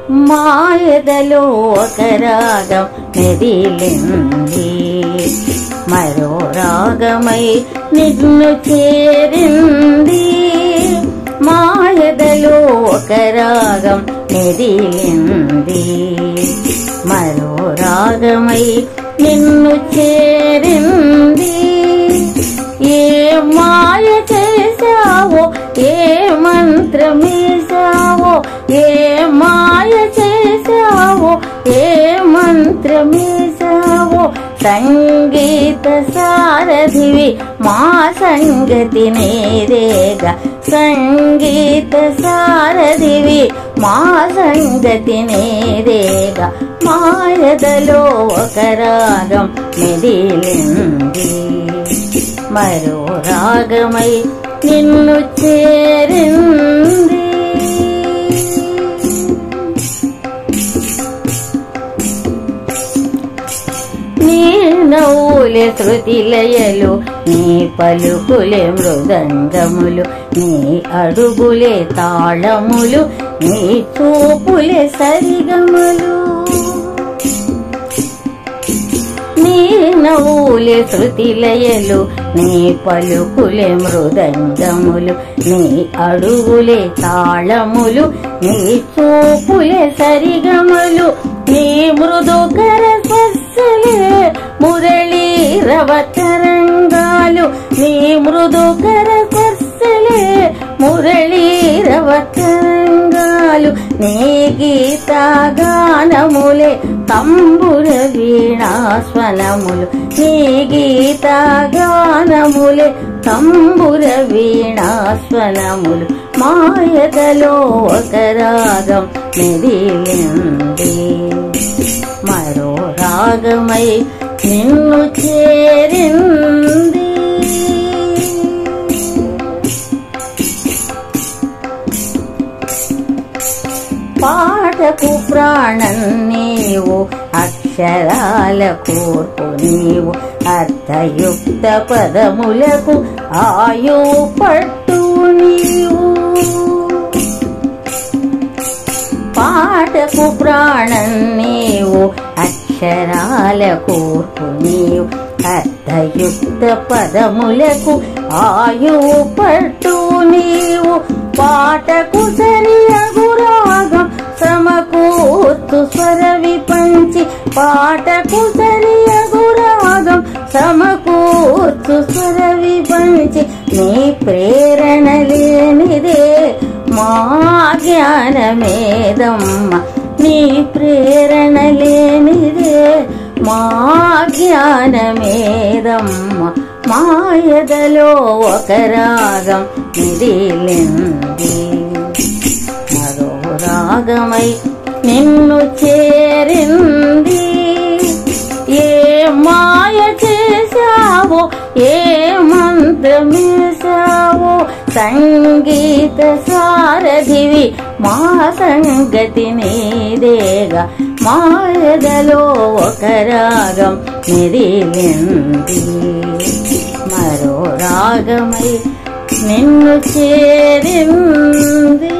మాయదలో ఒక రాగం మెదిలింది, మరో రాగమై నిన్ను చేరింది. మాయదలో ఒక రాగం మెదిలింది, మరో రాగమై నిన్ను చేరింది. ఏ మాయ చేశావో, ఏ మంత్రమేశావో, ఏ మాయ చేశావో, ఏ మంత్రమేశావో. సంగీత సారథివి మా సంగతి నేరేగా, సంగీత సారథివి మా సంగతి నేరేగా. మాయదలో ఒక రాగం మెదిలింది, మరో రాగమై నిన్ను చేరింది. నీ నవ్వులే శృతిలయలు, నీ పలుకులే మృదంగములు, నీ అడుగులే తాళములు, నీ చూపులే సరిగమలు. నీ నవ్వులే శృతిలయలు, నీ పలుకులే మృదంగములు, నీ అడుగులే తాళములు, నీ చూపులే సరిగమలు. నీ మృదుకర స్పర్శలే మురళీ రవ తరంగాలు, నీ మృదుకర స్పర్శలే మురళీ రవ తరంగాలు. నీ గీతగానములే తంబుర వీణాస్వనములు, నీ గీతగానములే తంబుర వీణాస్వనములు. మాయదలో ఒక రాగం మెదిలింది, మరో రాగమై నిన్ను చేరింది. పాటకు ప్రాణం నీవు, అక్షరాల కూర్పు నీవు, అర్థయుక్త పదములకు ఆయు పట్టు నీవు. పాటకు ప్రాణం నీవు, అక్షరాల కూర్పు నీవు, అర్థయుక్త పదములకు ఆయు పట్టు నీవు. పాటకు సరియగు రాగం సమకూర్చు స్వర విపంచి, పాటకు సరియగు రాగం సమకూర్చు స్వర విపంచి. నీ ప్రేరణ లేనిదే మా జ్ఞానమేదమ్మ, నీ ప్రేరణ లేనిదే మా జ్ఞానమేదమ్మ. మాయదలో ఒక రాగం మెదిలింది, మరో రాగమై నిన్ను చేరింది. ఏ మాయ చేశావో, ఏ మంత్రమేశావో. సంగీత సారథివి మా సంగతి నీదేగా. మాయదలో ఒక రాగం మెదిలింది, మరో రాగమై నిన్ను చేరింది.